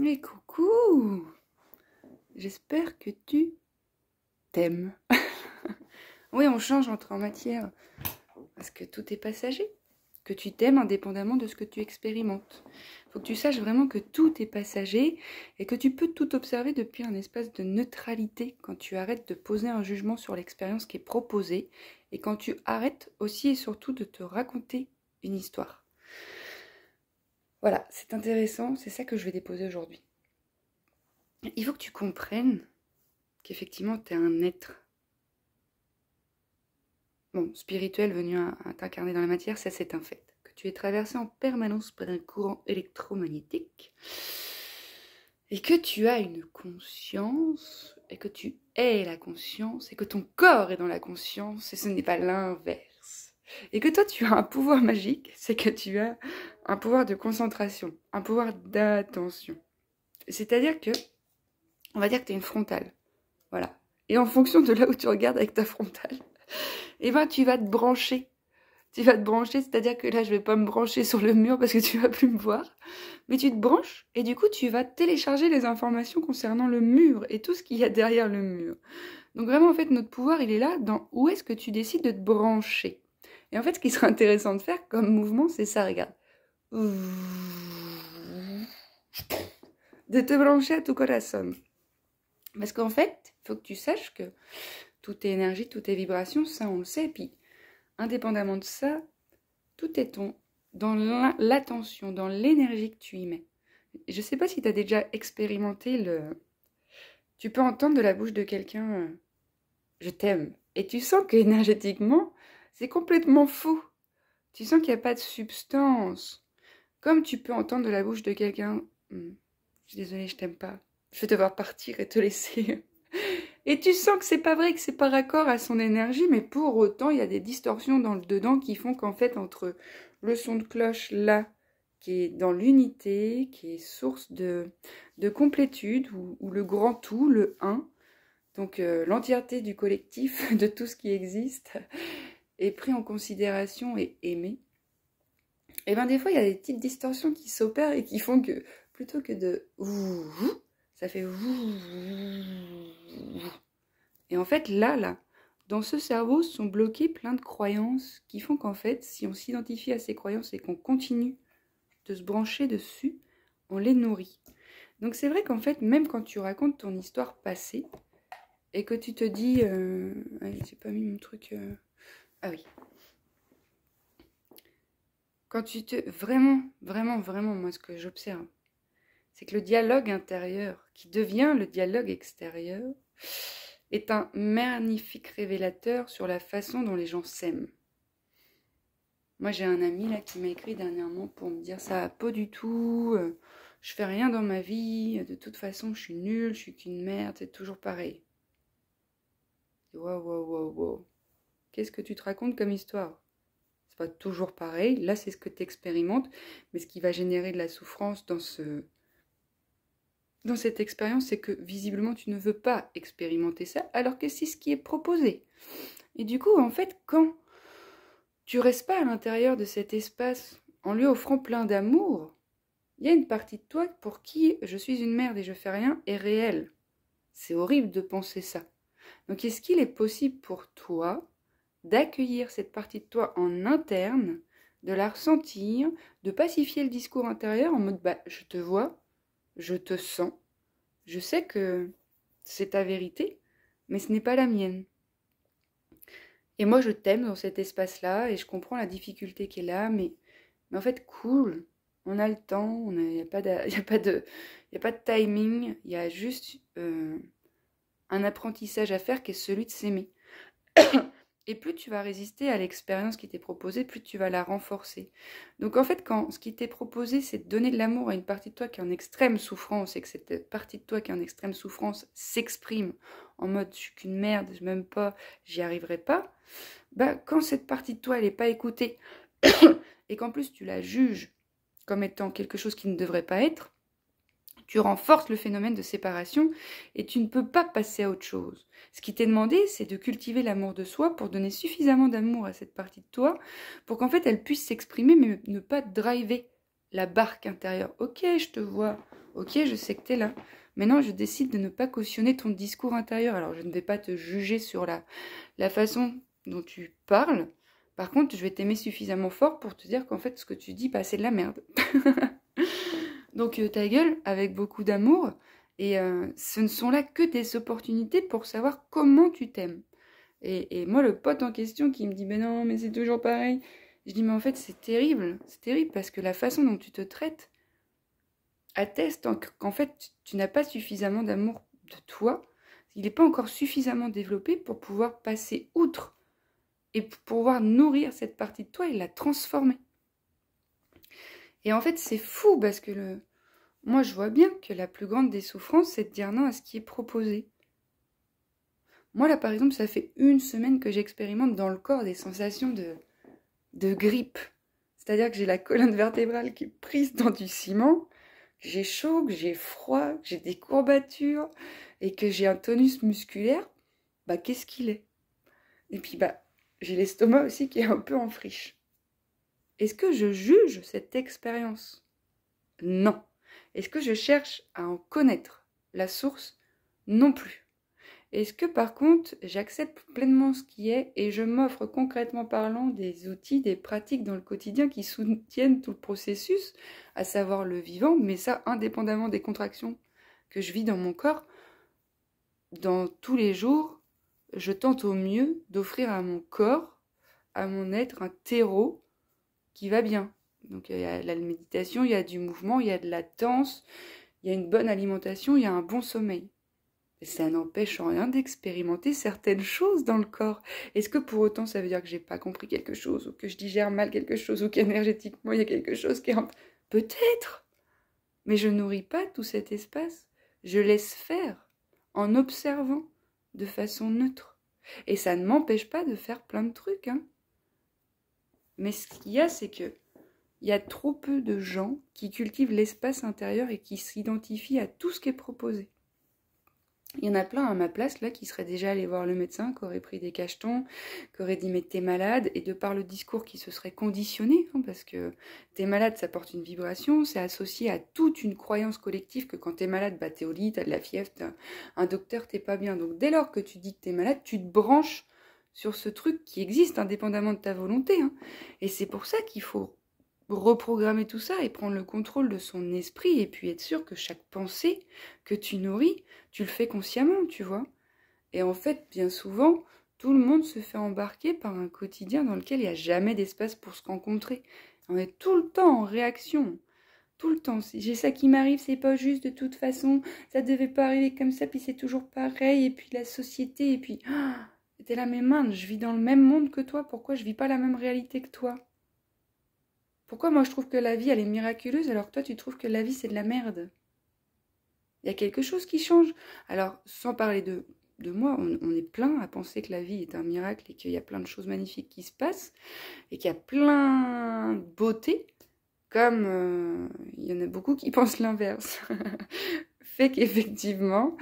Mais coucou! J'espère que tu t'aimes. Oui, on change entre en matière, parce que tout est passager. Que tu t'aimes indépendamment de ce que tu expérimentes. Il faut que tu saches vraiment que tout est passager et que tu peux tout observer depuis un espace de neutralité quand tu arrêtes de poser un jugement sur l'expérience qui est proposée et quand tu arrêtes aussi et surtout de te raconter une histoire. Voilà, c'est intéressant, c'est ça que je vais déposer aujourd'hui. Il faut que tu comprennes qu'effectivement, tu es un être spirituel venu à t'incarner dans la matière, ça c'est un fait. Que tu es traversé en permanence par un courant électromagnétique et que tu as une conscience et que tu es la conscience et que ton corps est dans la conscience et ce n'est pas l'inverse. Et que toi tu as un pouvoir magique, c'est que tu as un pouvoir de concentration, un pouvoir d'attention. C'est-à-dire que, on va dire que tu es une frontale. Voilà. Et en fonction de là où tu regardes avec ta frontale, eh ben tu vas te brancher. Tu vas te brancher, c'est-à-dire que là, je vais pas me brancher sur le mur parce que tu vas plus me voir. Mais tu te branches et du coup, tu vas télécharger les informations concernant le mur et tout ce qu'il y a derrière le mur. Donc vraiment, en fait, notre pouvoir, il est là dans où est-ce que tu décides de te brancher. Et en fait, ce qui serait intéressant de faire comme mouvement, c'est ça, regarde. De te brancher à tout corazon. Parce qu'en fait, il faut que tu saches que tout est énergie, tout est vibration, ça on le sait. Et puis, indépendamment de ça, tout est dans l'attention, dans l'énergie que tu y mets. Je ne sais pas si tu as déjà expérimenté le... Tu peux entendre de la bouche de quelqu'un je t'aime ». Et tu sens qu'énergétiquement, c'est complètement faux. Tu sens qu'il n'y a pas de substance. Comme tu peux entendre de la bouche de quelqu'un je suis désolée, je t'aime pas. Je vais devoir partir et te laisser. Et tu sens que c'est pas vrai, que c'est pas raccord à son énergie, mais pour autant, il y a des distorsions dans le dedans qui font qu'en fait, entre le son de cloche là, qui est dans l'unité, qui est source de complétude, ou le grand tout, le un, donc l'entièreté du collectif, de tout ce qui existe, est pris en considération et aimé. Et bien des fois, il y a des petites distorsions qui s'opèrent et qui font que, plutôt que de ça fait et en fait, là, dans ce cerveau sont bloquées plein de croyances qui font qu'en fait, si on s'identifie à ces croyances et qu'on continue de se brancher dessus, on les nourrit. Donc c'est vrai qu'en fait, même quand tu racontes ton histoire passée et que tu te dis... j'ai pas mis mon truc... Ah oui. Quand tu te... Vraiment, moi, ce que j'observe, c'est que le dialogue intérieur, qui devient le dialogue extérieur, est un magnifique révélateur sur la façon dont les gens s'aiment. Moi, j'ai un ami là qui m'a écrit dernièrement pour me dire ça va pas du tout, je fais rien dans ma vie, de toute façon, je suis nulle, je suis qu'une merde, c'est toujours pareil. Wow. Qu'est-ce que tu te racontes comme histoire? C'est pas toujours pareil, là c'est ce que tu expérimentes, mais ce qui va générer de la souffrance dans cette expérience, c'est que visiblement tu ne veux pas expérimenter ça, alors que c'est ce qui est proposé. Et du coup, en fait, quand tu restes pas à l'intérieur de cet espace en lui offrant plein d'amour, il y a une partie de toi pour qui je suis une merde et je fais rien est réelle. C'est horrible de penser ça. Donc est-ce qu'il est possible pour toi d'accueillir cette partie de toi en interne, de la ressentir, de pacifier le discours intérieur en mode je te vois, je te sens, je sais que c'est ta vérité, mais ce n'est pas la mienne. Et moi je t'aime dans cet espace-là et je comprends la difficulté qui est là, mais en fait cool, on a le temps, il n'y a pas de timing, il y a juste un apprentissage à faire qui est celui de s'aimer. Et plus tu vas résister à l'expérience qui t'est proposée, plus tu vas la renforcer. Donc en fait, quand ce qui t'est proposé, c'est de donner de l'amour à une partie de toi qui est en extrême souffrance, et que cette partie de toi qui est en extrême souffrance s'exprime en mode « je suis qu'une merde, je m'aime pas, j'y arriverai pas », quand cette partie de toi, elle n'est pas écoutée, et qu'en plus tu la juges comme étant quelque chose qui ne devrait pas être, tu renforces le phénomène de séparation et tu ne peux pas passer à autre chose. Ce qui t'est demandé, c'est de cultiver l'amour de soi pour donner suffisamment d'amour à cette partie de toi pour qu'en fait elle puisse s'exprimer mais ne pas driver la barque intérieure. Ok, je te vois, Ok, je sais que tu es là. Maintenant, je décide de ne pas cautionner ton discours intérieur. Alors, je ne vais pas te juger sur la façon dont tu parles. Par contre, je vais t'aimer suffisamment fort pour te dire qu'en fait, ce que tu dis, bah, c'est de la merde. Donc, ta gueule, avec beaucoup d'amour. Et ce ne sont là que des opportunités pour savoir comment tu t'aimes. Et moi, le pote en question qui me dit, ben non, mais c'est toujours pareil. Je dis, mais en fait, c'est terrible parce que la façon dont tu te traites atteste qu'en fait, tu n'as pas suffisamment d'amour de toi. Il n'est pas encore suffisamment développé pour pouvoir passer outre et pour pouvoir nourrir cette partie de toi et la transformer. Et en fait, c'est fou parce que moi, je vois bien que la plus grande des souffrances, c'est de dire non à ce qui est proposé. Moi, là, par exemple, ça fait 1 semaine que j'expérimente dans le corps des sensations de grippe. C'est-à-dire que j'ai la colonne vertébrale qui est prise dans du ciment, que j'ai chaud, que j'ai froid, que j'ai des courbatures et que j'ai un tonus musculaire. Bah, qu'est-ce qu'il est? Et puis, bah, j'ai l'estomac aussi qui est un peu en friche. Est-ce que je juge cette expérience? Non. Est-ce que je cherche à en connaître la source? Non plus. Est-ce que par contre, j'accepte pleinement ce qui est et je m'offre concrètement parlant des outils, des pratiques dans le quotidien qui soutiennent tout le processus, à savoir le vivant, mais ça indépendamment des contractions que je vis dans mon corps, dans tous les jours, je tente au mieux d'offrir à mon corps, à mon être, un terreau qui va bien. Donc il y a la méditation, il y a du mouvement, il y a de la danse, il y a une bonne alimentation, il y a un bon sommeil. Et ça n'empêche en rien d'expérimenter certaines choses dans le corps. Est-ce que pour autant ça veut dire que j'ai pas compris quelque chose, ou que je digère mal quelque chose, ou qu'énergétiquement il y a quelque chose qui est Peut-être. Mais je nourris pas tout cet espace. Je laisse faire, en observant, de façon neutre. Et ça ne m'empêche pas de faire plein de trucs, hein. Mais ce qu'il y a, c'est que il y a trop peu de gens qui cultivent l'espace intérieur et qui s'identifient à tout ce qui est proposé. Il y en a plein à ma place là qui seraient déjà allés voir le médecin, qui auraient pris des cachetons, qui auraient dit mais t'es malade, et de par le discours qui se serait conditionné, hein, parce que t'es malade ça porte une vibration, c'est associé à toute une croyance collective que quand t'es malade, bah t'es au lit, t'as de la fièvre, t'as un docteur, t'es pas bien. Donc dès lors que tu dis que t'es malade, tu te branches sur ce truc qui existe indépendamment de ta volonté, hein. Et c'est pour ça qu'il faut reprogrammer tout ça et prendre le contrôle de son esprit et puis être sûr que chaque pensée que tu nourris, tu le fais consciemment, tu vois. Et en fait, bien souvent, tout le monde se fait embarquer par un quotidien dans lequel il n'y a jamais d'espace pour se rencontrer. On est tout le temps en réaction, tout le temps. Si j'ai ça qui m'arrive, c'est pas juste de toute façon, ça devait pas arriver comme ça, puis c'est toujours pareil, et puis la société, et puis... t'es là, mais man, je vis dans le même monde que toi, pourquoi je vis pas la même réalité que toi? Pourquoi moi je trouve que la vie elle est miraculeuse alors que toi tu trouves que la vie c'est de la merde? Il y a quelque chose qui change. Alors sans parler de moi, on est plein à penser que la vie est un miracle et qu'il y a plein de choses magnifiques qui se passent et qu'il y a plein de beauté, comme il y en a beaucoup qui pensent l'inverse. Fait qu'effectivement,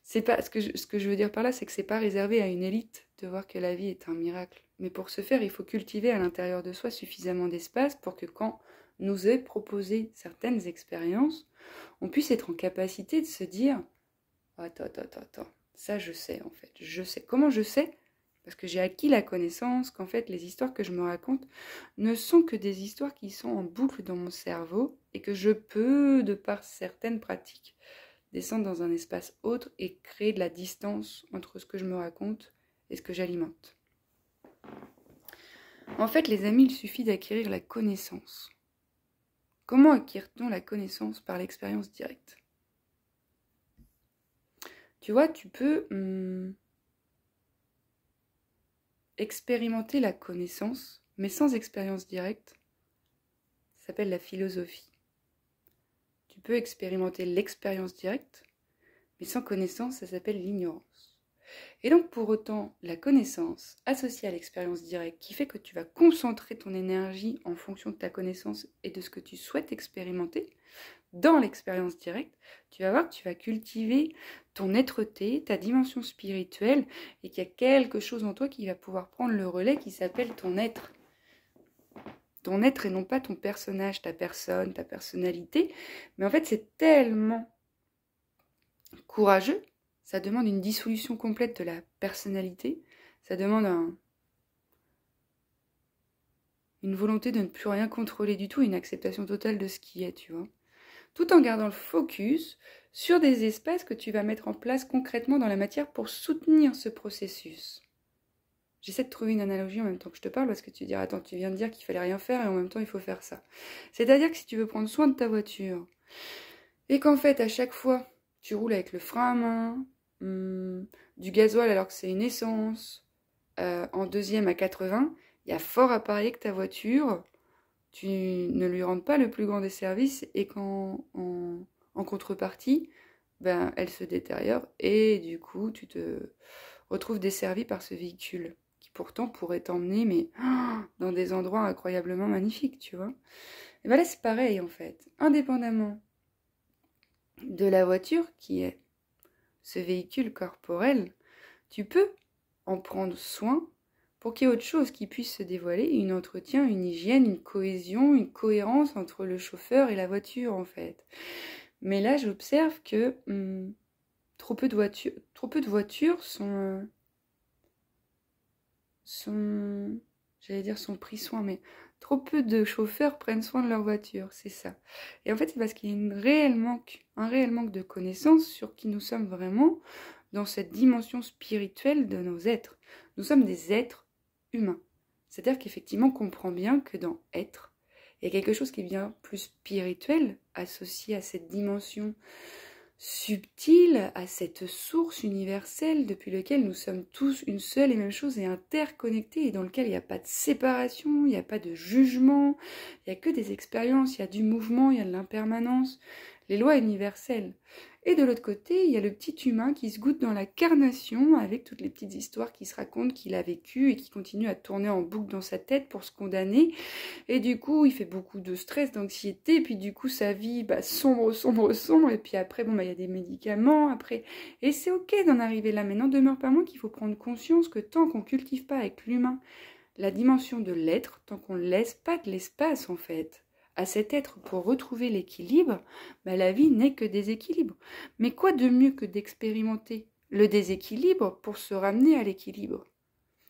c'est pas ce que je veux dire par là, c'est que c'est pas réservé à une élite de voir que la vie est un miracle. Mais pour ce faire, il faut cultiver à l'intérieur de soi suffisamment d'espace pour que quand nous est proposé certaines expériences, on puisse être en capacité de se dire attends, ça je sais en fait, je sais. Comment je sais? Parce que j'ai acquis la connaissance qu'en fait les histoires que je me raconte ne sont que des histoires qui sont en boucle dans mon cerveau et que je peux, de par certaines pratiques, descendre dans un espace autre et créer de la distance entre ce que je me raconte et ce que j'alimente. En fait, les amis, il suffit d'acquérir la connaissance. Comment acquiert-on la connaissance? Par l'expérience directe. Tu vois, tu peux expérimenter la connaissance, mais sans expérience directe. Ça s'appelle la philosophie. Tu peux expérimenter l'expérience directe, mais sans connaissance, ça s'appelle l'ignorance. Et donc pour autant, la connaissance associée à l'expérience directe qui fait que tu vas concentrer ton énergie en fonction de ta connaissance et de ce que tu souhaites expérimenter, dans l'expérience directe, tu vas voir que tu vas cultiver ton être-té, ta dimension spirituelle et qu'il y a quelque chose en toi qui va pouvoir prendre le relais qui s'appelle ton être. ton être et non pas ton personnage, ta personne, ta personnalité. Mais en fait, c'est tellement courageux, ça demande une dissolution complète de la personnalité, ça demande une volonté de ne plus rien contrôler du tout, une acceptation totale de ce qui est, tu vois. Tout en gardant le focus sur des espaces que tu vas mettre en place concrètement dans la matière pour soutenir ce processus. J'essaie de trouver une analogie en même temps que je te parle, parce que tu diras, attends, tu viens de dire qu'il fallait rien faire et en même temps il faut faire ça. C'est-à-dire que si tu veux prendre soin de ta voiture, et qu'en fait à chaque fois tu roules avec le frein à main, du gasoil alors que c'est une essence, en deuxième à 80, il y a fort à parier que ta voiture, tu ne lui rendes pas le plus grand des services et qu'en en contrepartie, ben, elle se détériore et du coup tu te retrouves desservi par ce véhicule qui pourtant pourrait t'emmener mais dans des endroits incroyablement magnifiques, tu vois. Et ben là c'est pareil en fait, indépendamment de la voiture qui est ce véhicule corporel, tu peux en prendre soin pour qu'il y ait autre chose qui puisse se dévoiler, un entretien, une hygiène, une cohésion, une cohérence entre le chauffeur et la voiture en fait. Mais là j'observe que trop peu de voitures sont j'allais dire sont pris soin, mais trop peu de chauffeurs prennent soin de leur voiture, c'est ça. Et en fait c'est parce qu'il y a un réel manque de connaissances sur qui nous sommes vraiment dans cette dimension spirituelle de nos êtres. Nous sommes des êtres humain. C'est-à-dire qu'effectivement, on comprend bien que dans être, il y a quelque chose qui est bien plus spirituel, associé à cette dimension subtile, à cette source universelle depuis laquelle nous sommes tous une seule et même chose et interconnectés, et dans lequel il n'y a pas de séparation, il n'y a pas de jugement, il n'y a que des expériences, il y a du mouvement, il y a de l'impermanence, les lois universelles. Et de l'autre côté, il y a le petit humain qui se goûte dans la carnation avec toutes les petites histoires qu'il se raconte qu'il a vécues et qui continuent à tourner en boucle dans sa tête pour se condamner. Et du coup, il fait beaucoup de stress, d'anxiété, et puis du coup, sa vie sombre, et puis après, il y a des médicaments, après... Et c'est ok d'en arriver là, mais n'en demeure pas moins qu'il faut prendre conscience que tant qu'on ne cultive pas avec l'humain la dimension de l'être, tant qu'on ne laisse pas de l'espace, en fait, à cet être pour retrouver l'équilibre, la vie n'est que déséquilibre. Mais quoi de mieux que d'expérimenter le déséquilibre pour se ramener à l'équilibre?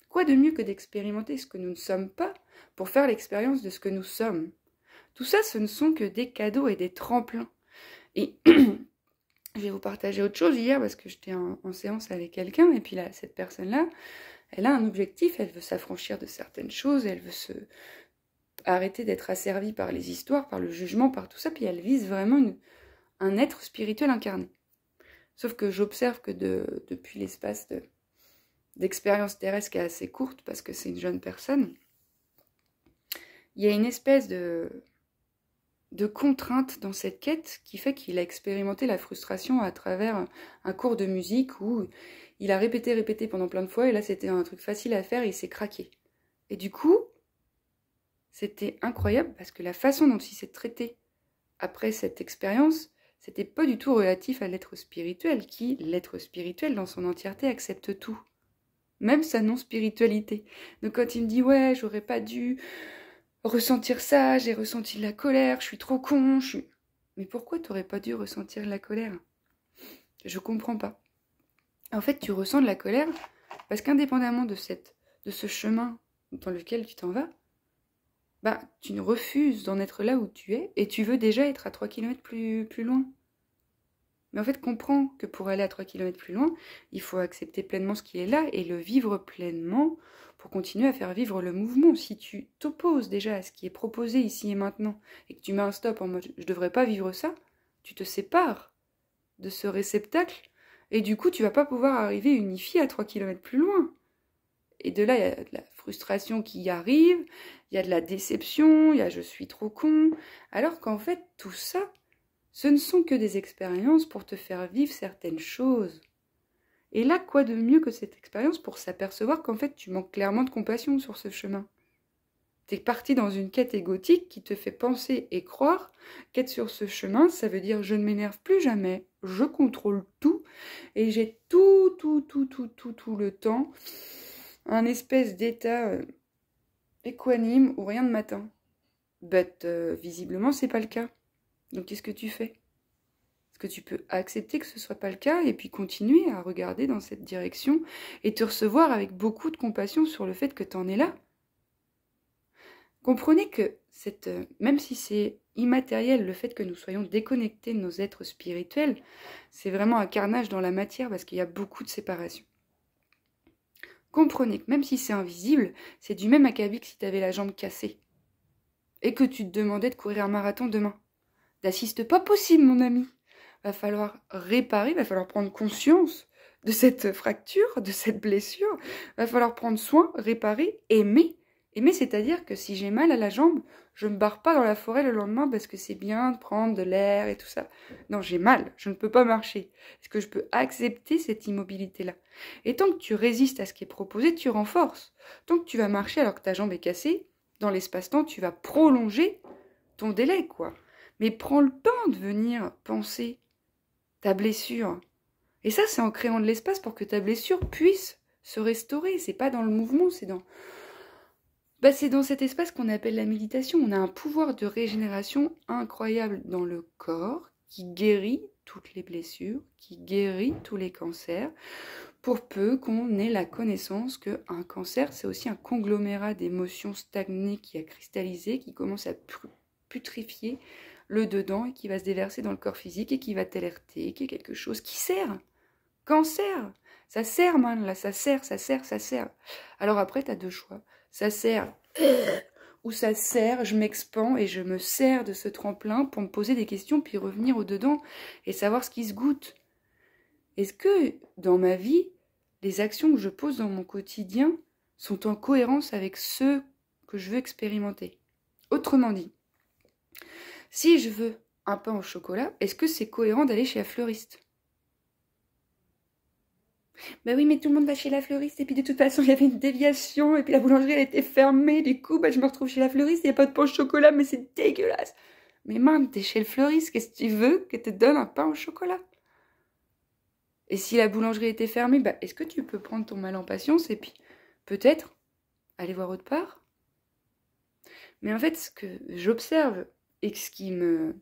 Quoi de mieux que d'expérimenter ce que nous ne sommes pas pour faire l'expérience de ce que nous sommes? Tout ça, ce ne sont que des cadeaux et des tremplins. Et je vais vous partager autre chose hier parce que j'étais en séance avec quelqu'un et puis là, cette personne-là, elle a un objectif, elle veut s'affranchir de certaines choses, elle veut arrêter d'être asservie par les histoires, par le jugement, par tout ça, puis elle vise vraiment un être spirituel incarné. Sauf que j'observe que depuis l'espace d'expérience terrestre qui est assez courte, parce que c'est une jeune personne, il y a une espèce de contrainte dans cette quête qui fait qu'il a expérimenté la frustration à travers un cours de musique où il a répété pendant plein de fois, et là c'était un truc facile à faire et il s'est craqué. Et du coup, c'était incroyable parce que la façon dont il s'est traité après cette expérience, c'était pas du tout relatif à l'être spirituel, qui, l'être spirituel dans son entièreté, accepte tout. Même sa non-spiritualité. Donc quand il me dit « Ouais, j'aurais pas dû ressentir ça, j'ai ressenti de la colère, je suis trop con, je suis... » Mais pourquoi t'aurais pas dû ressentir de la colère? Je comprends pas. En fait, tu ressens de la colère parce qu'indépendamment de ce chemin dans lequel tu t'en vas, tu refuses d'en être là où tu es et tu veux déjà être à 3 km plus loin. Mais en fait, comprends que pour aller à 3 km plus loin, il faut accepter pleinement ce qui est là et le vivre pleinement pour continuer à faire vivre le mouvement. Si tu t'opposes déjà à ce qui est proposé ici et maintenant et que tu mets un stop en mode « je devrais pas vivre ça », tu te sépares de ce réceptacle et du coup, tu vas pas pouvoir arriver unifié à 3 km plus loin. Et de là, il y a de la frustration qui arrive, il y a de la déception, il y a « je suis trop con », alors qu'en fait, tout ça, ce ne sont que des expériences pour te faire vivre certaines choses. Et là, quoi de mieux que cette expérience pour s'apercevoir qu'en fait, tu manques clairement de compassion sur ce chemin. T'es parti dans une quête égotique qui te fait penser et croire qu'être sur ce chemin, ça veut dire « je ne m'énerve plus jamais, je contrôle tout, et j'ai tout le temps », un espèce d'état équanime où rien ne m'atteint. Visiblement, c'est pas le cas. Donc, qu'est-ce que tu fais? Est-ce que tu peux accepter que ce soit pas le cas et puis continuer à regarder dans cette direction et te recevoir avec beaucoup de compassion sur le fait que tu en es là? Comprenez que même si c'est immatériel, le fait que nous soyons déconnectés de nos êtres spirituels, c'est vraiment un carnage dans la matière parce qu'il y a beaucoup de séparation. Comprenez que même si c'est invisible, c'est du même acabit que si tu avais la jambe cassée et que tu te demandais de courir un marathon demain. D'assiste pas possible, mon ami. Va falloir réparer, va falloir prendre conscience de cette fracture, de cette blessure. Va falloir prendre soin, réparer, aimer. Aimer, c'est-à-dire que si j'ai mal à la jambe, je ne me barre pas dans la forêt le lendemain parce que c'est bien de prendre de l'air et tout ça. Non, j'ai mal, je ne peux pas marcher. Est-ce que je peux accepter cette immobilité-là? Et tant que tu résistes à ce qui est proposé, tu renforces. Tant que tu vas marcher alors que ta jambe est cassée, dans l'espace-temps, tu vas prolonger ton délai, quoi. Mais prends le temps de venir penser ta blessure. Et ça, c'est en créant de l'espace pour que ta blessure puisse se restaurer. C'est pas dans le mouvement, c'est dans cet espace qu'on appelle la méditation. On a un pouvoir de régénération incroyable dans le corps qui guérit toutes les blessures, qui guérit tous les cancers, pour peu qu'on ait la connaissance qu'un cancer, c'est aussi un conglomérat d'émotions stagnées qui a cristallisé, qui commence à putrifier le dedans et qui va se déverser dans le corps physique et qui va t'alerter, qui est quelque chose qui sert. Cancer, ça sert, man, là, ça sert. Alors après, t'as deux choix. Ça sert, ou ça sert, je m'expand et je me sers de ce tremplin pour me poser des questions, puis revenir au dedans et savoir ce qui se goûte. Est-ce que, dans ma vie, les actions que je pose dans mon quotidien sont en cohérence avec ce que je veux expérimenter? Autrement dit, si je veux un pain au chocolat, est-ce que c'est cohérent d'aller chez la fleuriste? Ben oui, mais tout le monde va chez la fleuriste, et puis de toute façon, il y avait une déviation, et puis la boulangerie, elle était fermée, du coup, je me retrouve chez la fleuriste, il n'y a pas de pain au chocolat, mais c'est dégueulasse. Mais man, t'es chez le fleuriste, qu'est-ce que tu veux que te donne un pain au chocolat? Et si la boulangerie était fermée, est-ce que tu peux prendre ton mal en patience, et puis, peut-être, aller voir autre part? Mais en fait, ce que j'observe, et ce qui me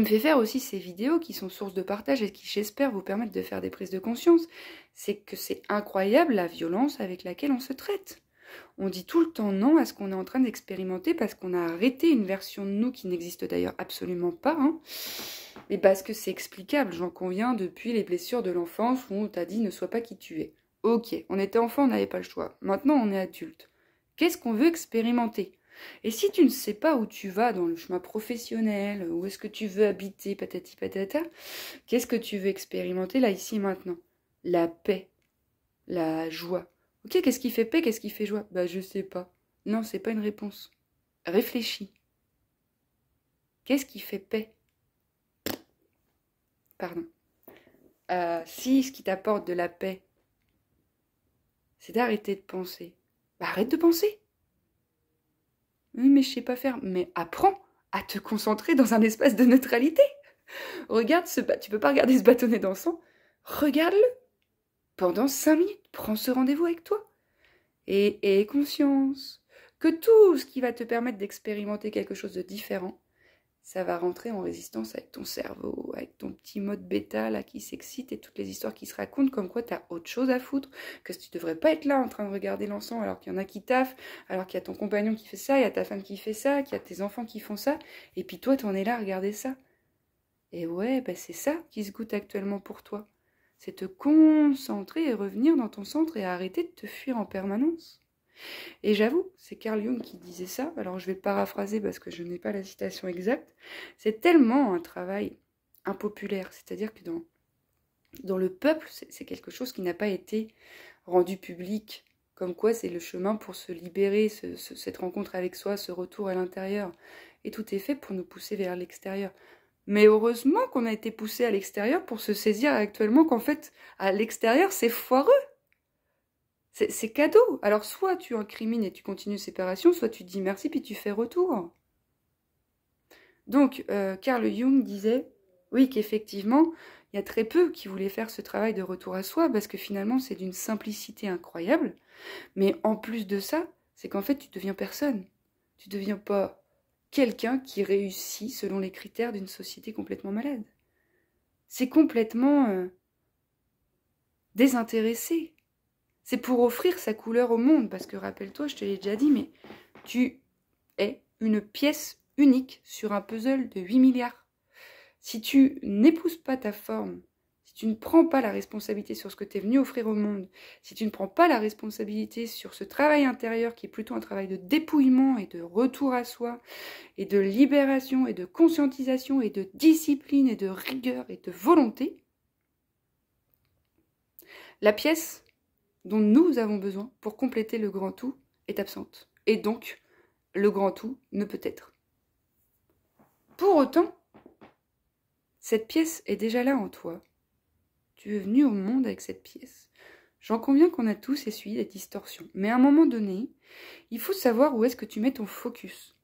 fait faire aussi ces vidéos qui sont source de partage et qui, j'espère, vous permettent de faire des prises de conscience, c'est que c'est incroyable la violence avec laquelle on se traite. On dit tout le temps non à ce qu'on est en train d'expérimenter parce qu'on a arrêté une version de nous qui n'existe d'ailleurs absolument pas, hein. Mais parce que c'est explicable, j'en conviens, depuis les blessures de l'enfance où on t'a dit ne sois pas qui tu es. Ok, on était enfant, on n'avait pas le choix. Maintenant, on est adulte. Qu'est-ce qu'on veut expérimenter? Et si tu ne sais pas où tu vas dans le chemin professionnel, où est-ce que tu veux habiter, patati patata, qu'est-ce que tu veux expérimenter là, ici, maintenant? La paix, la joie. Ok, qu'est-ce qui fait paix, qu'est-ce qui fait joie? Je sais pas. Non, c'est pas une réponse. Réfléchis. Qu'est-ce qui fait paix? Pardon. Si ce qui t'apporte de la paix, c'est d'arrêter de penser, arrête de penser. Oui, mais je sais pas faire. Mais apprends à te concentrer dans un espace de neutralité. Regarde tu peux pas regarder ce bâtonnet d'encens. Regarde-le. Pendant 5 minutes, prends ce rendez-vous avec toi. Et aie conscience que tout ce qui va te permettre d'expérimenter quelque chose de différent, ça va rentrer en résistance avec ton cerveau, avec ton petit mode bêta là qui s'excite et toutes les histoires qui se racontent comme quoi t'as autre chose à foutre, que tu devrais pas être là en train de regarder l'encens alors qu'il y en a qui taffent, alors qu'il y a ton compagnon qui fait ça, il y a ta femme qui fait ça, qu'il y a tes enfants qui font ça, et puis toi t'en es là à regarder ça. Et ouais, c'est ça qui se goûte actuellement pour toi. C'est te concentrer et revenir dans ton centre et arrêter de te fuir en permanence. Et j'avoue, c'est Carl Jung qui disait ça, alors je vais paraphraser parce que je n'ai pas la citation exacte, c'est tellement un travail impopulaire, c'est-à-dire que dans le peuple, c'est quelque chose qui n'a pas été rendu public, comme quoi c'est le chemin pour se libérer, cette rencontre avec soi, ce retour à l'intérieur, et tout est fait pour nous pousser vers l'extérieur. Mais heureusement qu'on a été poussé à l'extérieur pour se saisir actuellement qu'en fait, à l'extérieur, c'est foireux. C'est cadeau. Alors, soit tu incrimines et tu continues séparation, soit tu dis merci puis tu fais retour. Donc, Carl Jung disait, oui, qu'effectivement, il y a très peu qui voulaient faire ce travail de retour à soi parce que finalement, c'est d'une simplicité incroyable. Mais en plus de ça, c'est qu'en fait, tu deviens personne. Tu ne deviens pas quelqu'un qui réussit selon les critères d'une société complètement malade. C'est complètement désintéressé. C'est pour offrir sa couleur au monde, parce que rappelle-toi, je te l'ai déjà dit, mais tu es une pièce unique sur un puzzle de 8 milliards. Si tu n'épouses pas ta forme, si tu ne prends pas la responsabilité sur ce que tu es venu offrir au monde, si tu ne prends pas la responsabilité sur ce travail intérieur qui est plutôt un travail de dépouillement et de retour à soi, et de libération, et de conscientisation, et de discipline, et de rigueur, et de volonté, la pièce dont nous avons besoin pour compléter le grand tout est absente. Et donc, le grand tout ne peut être. Pour autant, cette pièce est déjà là en toi. Tu es venu au monde avec cette pièce. J'en conviens qu'on a tous essuyé des distorsions. Mais à un moment donné, il faut savoir où est-ce que tu mets ton focus.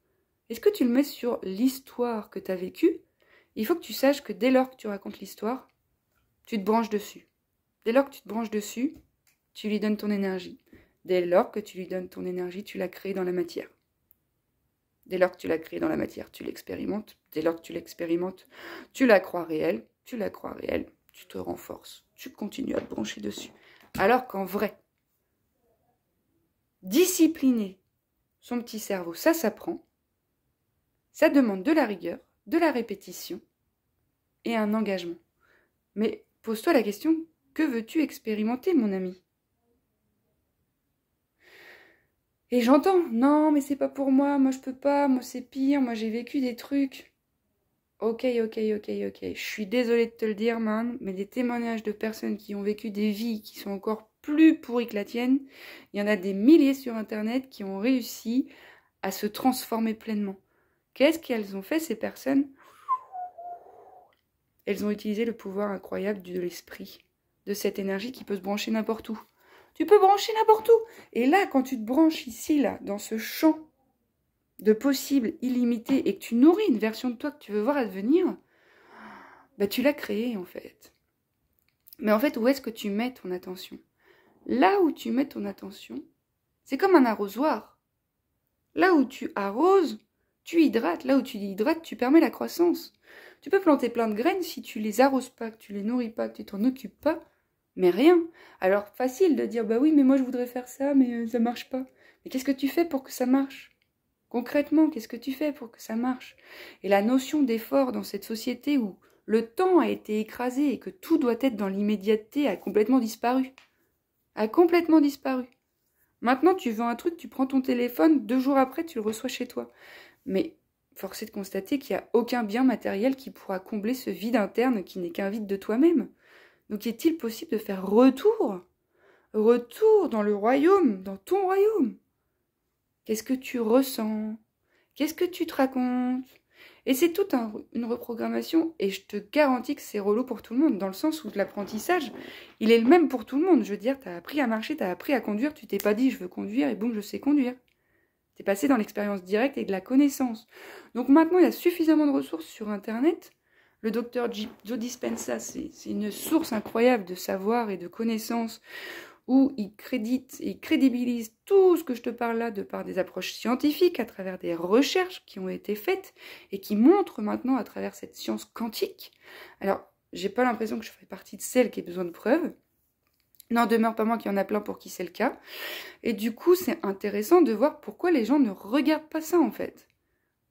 Est-ce que tu le mets sur l'histoire que tu as vécue? Il faut que tu saches que dès lors que tu racontes l'histoire, tu te branches dessus. Dès lors que tu te branches dessus, tu lui donnes ton énergie. Dès lors que tu lui donnes ton énergie, tu la crées dans la matière. Dès lors que tu la crées dans la matière, tu l'expérimentes. Dès lors que tu l'expérimentes, tu la crois réelle. Tu la crois réelle, tu te renforces. Tu continues à te brancher dessus. Alors qu'en vrai, discipliner son petit cerveau, ça s'apprend. Ça demande de la rigueur, de la répétition et un engagement. Mais pose-toi la question, que veux-tu expérimenter, mon ami ? Et j'entends, non, mais c'est pas pour moi je peux pas, moi c'est pire, moi j'ai vécu des trucs. Ok. Je suis désolée de te le dire, man, mais des témoignages de personnes qui ont vécu des vies qui sont encore plus pourries que la tienne, il y en a des milliers sur Internet qui ont réussi à se transformer pleinement. Qu'est-ce qu'elles ont fait, ces personnes ? Elles ont utilisé le pouvoir incroyable de l'esprit, de cette énergie qui peut se brancher n'importe où. Tu peux brancher n'importe où. Et là, quand tu te branches ici, là, dans ce champ de possibles illimité et que tu nourris une version de toi que tu veux voir advenir, bah tu l'as créée en fait. Mais en fait, où est-ce que tu mets ton attention? Là où tu mets ton attention, c'est comme un arrosoir. Là où tu arroses, tu hydrates. Là où tu hydrates, tu permets la croissance. Tu peux planter plein de graines si tu les arroses pas, que tu les nourris pas, que tu t'en occupes pas. Mais rien. Alors, facile de dire, bah oui, mais moi je voudrais faire ça, mais ça marche pas. Mais qu'est-ce que tu fais pour que ça marche? Concrètement, qu'est-ce que tu fais pour que ça marche? Et la notion d'effort dans cette société où le temps a été écrasé et que tout doit être dans l'immédiateté a complètement disparu. A complètement disparu. Maintenant, tu veux un truc, tu prends ton téléphone, 2 jours après, tu le reçois chez toi. Mais force est de constater qu'il n'y a aucun bien matériel qui pourra combler ce vide interne qui n'est qu'un vide de toi-même. Donc est-il possible de faire retour dans le royaume, dans ton royaume? Qu'est-ce que tu ressens? Qu'est-ce que tu te racontes? Et c'est toute une reprogrammation, et je te garantis que c'est relou pour tout le monde, dans le sens où l'apprentissage, il est le même pour tout le monde. Je veux dire, tu as appris à marcher, tu as appris à conduire, tu t'es pas dit je veux conduire et boum, je sais conduire. Tu es passé dans l'expérience directe et de la connaissance. Donc maintenant, il y a suffisamment de ressources sur Internet. Le docteur Joe Dispenza, c'est une source incroyable de savoir et de connaissances, où il crédibilise tout ce que je te parle là de par des approches scientifiques, à travers des recherches qui ont été faites et qui montrent maintenant à travers cette science quantique. Alors, j'ai pas l'impression que je fais partie de celle qui a besoin de preuves. N'en demeure pas moins qu'il y en a plein pour qui c'est le cas. Et du coup, c'est intéressant de voir pourquoi les gens ne regardent pas ça en fait.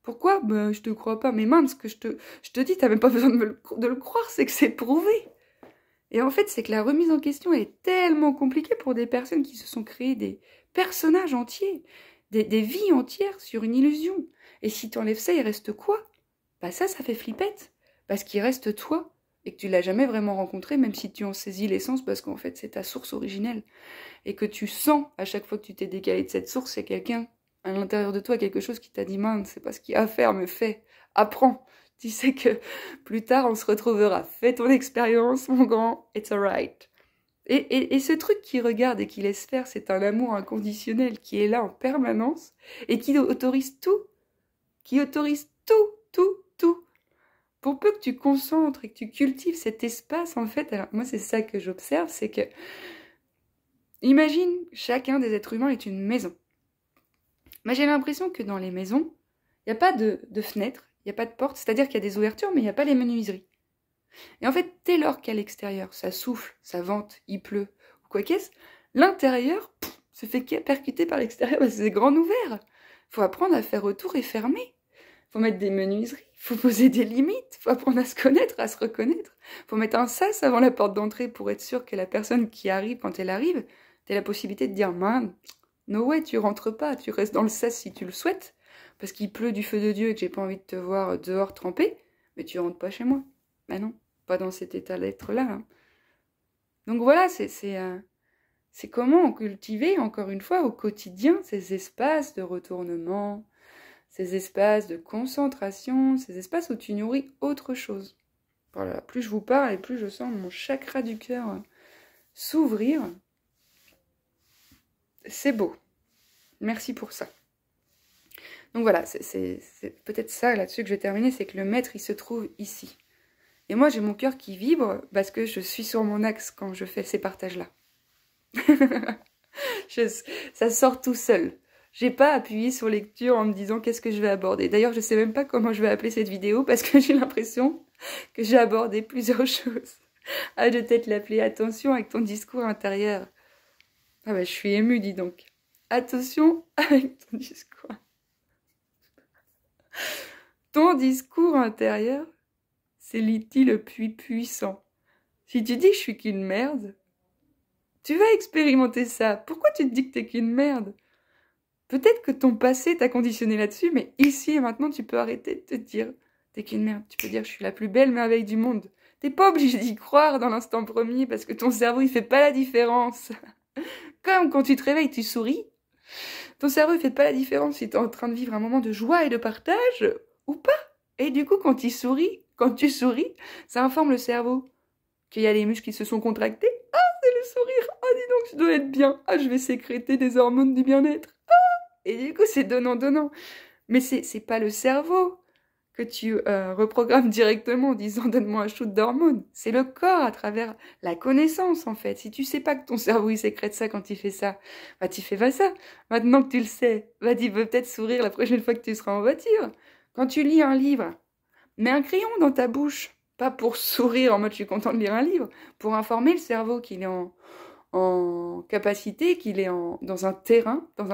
Pourquoi? Je te crois pas. Mais mince, ce que je te dis, t'as même pas besoin de le croire, c'est que c'est prouvé. Et en fait, c'est que la remise en question est tellement compliquée pour des personnes qui se sont créées des personnages entiers, des vies entières sur une illusion. Et si t'enlèves ça, il reste quoi? Bah ça fait flippette. Parce qu'il reste toi, et que tu l'as jamais vraiment rencontré, même si tu en saisis l'essence, parce qu'en fait, c'est ta source originelle. Et que tu sens, à chaque fois que tu t'es décalé de cette source, c'est quelqu'un, à l'intérieur de toi, quelque chose qui t'a dit, mince, c'est pas ce qu'il y a à faire, mais fais, apprends. Tu sais que plus tard, on se retrouvera. Fais ton expérience, mon grand, it's alright. Et ce truc qui regarde et qui laisse faire, c'est un amour inconditionnel qui est là en permanence et qui autorise tout. Qui autorise tout. Pour peu que tu concentres et que tu cultives cet espace, en fait, alors moi c'est ça que j'observe, c'est que, imagine, chacun des êtres humains est une maison. Mais j'ai l'impression que dans les maisons, il n'y a pas de fenêtres, il n'y a pas de portes, c'est-à-dire qu'il y a des ouvertures, mais il n'y a pas les menuiseries. Et en fait, dès lors qu'à l'extérieur, ça souffle, ça vente, il pleut, ou quoi qu'est-ce, l'intérieur se fait percuter par l'extérieur, parce que c'est grand ouvert. Faut apprendre à faire retour et fermer. Faut mettre des menuiseries, faut poser des limites, faut apprendre à se connaître, à se reconnaître. Faut mettre un sas avant la porte d'entrée pour être sûr que la personne qui arrive, quand elle arrive, t'aies la possibilité de dire « Man, no way, tu rentres pas, tu restes dans le sas si tu le souhaites, parce qu'il pleut du feu de Dieu et que j'ai pas envie de te voir dehors trempé, mais tu rentres pas chez moi. » Ben non, pas dans cet état d'être-là. Hein. Donc voilà, c'est comment cultiver, encore une fois, au quotidien, ces espaces de retournement, ces espaces de concentration, ces espaces où tu nourris autre chose. Voilà, plus je vous parle et plus je sens mon chakra du cœur s'ouvrir. C'est beau. Merci pour ça. Donc voilà, c'est peut-être ça là-dessus que je vais terminer, c'est que le maître, il se trouve ici. Et moi, j'ai mon cœur qui vibre parce que je suis sur mon axe quand je fais ces partages-là. Ça sort tout seul. J'ai pas appuyé sur lecture en me disant qu'est-ce que je vais aborder. D'ailleurs, je sais même pas comment je vais appeler cette vidéo parce que j'ai l'impression que j'ai abordé plusieurs choses. Ah, je vais peut-être l'appeler attention avec ton discours intérieur. Ah bah, je suis émue, dis donc. Attention avec ton discours. Ton discours intérieur, c'est l'IT le plus puissant. Si tu dis que je suis qu'une merde, tu vas expérimenter ça. Pourquoi tu te dis que t'es qu'une merde? Peut-être que ton passé t'a conditionné là-dessus, mais ici et maintenant, tu peux arrêter de te dire t'es qu'une merde. Tu peux dire je suis la plus belle merveille du monde. T'es pas obligé d'y croire dans l'instant premier parce que ton cerveau, il fait pas la différence. Comme quand tu te réveilles, tu souris. Ton cerveau, il fait pas la différence si t'es en train de vivre un moment de joie et de partage ou pas. Et du coup, quand tu souris, ça informe le cerveau qu'il y a les muscles qui se sont contractés. Ah, c'est le sourire. Ah, dis donc, je dois être bien. Ah, je vais sécréter des hormones du bien-être. Et du coup, c'est donnant-donnant. Mais c'est pas le cerveau que tu reprogrammes directement en disant « donne-moi un shoot d'hormones ». C'est le corps à travers la connaissance, en fait. Si tu sais pas que ton cerveau, il sécrète ça quand il fait ça, bah tu fais pas ça. Maintenant que tu le sais, bah tu peux peut-être sourire la prochaine fois que tu seras en voiture. Quand tu lis un livre, mets un crayon dans ta bouche. Pas pour sourire en mode « je suis content de lire un livre », pour informer le cerveau qu'il est en capacité, qu'il est dans un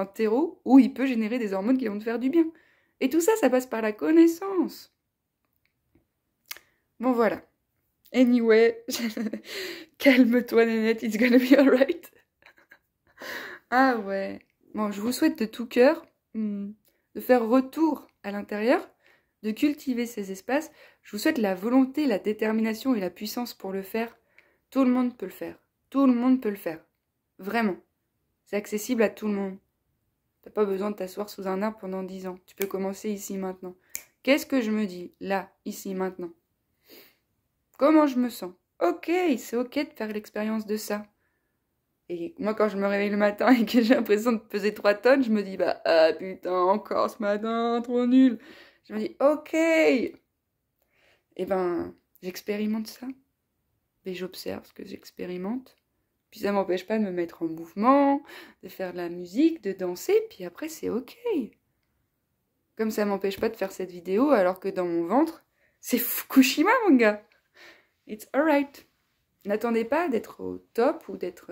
terreau où il peut générer des hormones qui vont te faire du bien. Et tout ça, ça passe par la connaissance. Bon, voilà. Anyway, calme-toi, Nénette, it's gonna be alright. Ah ouais. Bon, je vous souhaite de tout cœur de faire retour à l'intérieur, de cultiver ces espaces. Je vous souhaite la volonté, la détermination et la puissance pour le faire. Tout le monde peut le faire. Tout le monde peut le faire. Vraiment. C'est accessible à tout le monde. T'as pas besoin de t'asseoir sous un arbre pendant 10 ans. Tu peux commencer ici, maintenant. Qu'est-ce que je me dis, là, ici, maintenant? Comment je me sens? Ok, c'est ok de faire l'expérience de ça. Et moi, quand je me réveille le matin et que j'ai l'impression de peser 3 tonnes, je me dis, bah, ah putain, encore ce matin, trop nul. Je me dis, ok. Eh ben, j'expérimente ça. Et j'observe ce que j'expérimente. Puis ça m'empêche pas de me mettre en mouvement, de faire de la musique, de danser, puis après c'est ok. Comme ça m'empêche pas de faire cette vidéo alors que dans mon ventre, c'est Fukushima mon gars. It's alright. N'attendez pas d'être au top ou d'être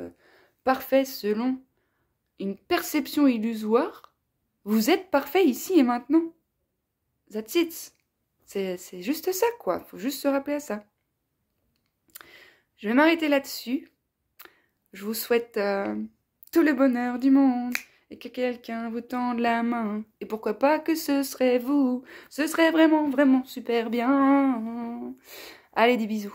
parfait selon une perception illusoire. Vous êtes parfait ici et maintenant. That's it. C'est juste ça quoi, faut juste se rappeler à ça. Je vais m'arrêter là-dessus. Je vous souhaite tout le bonheur du monde et que quelqu'un vous tende la main. Et pourquoi pas que ce serait vous. Ce serait vraiment, vraiment super bien. Allez, des bisous.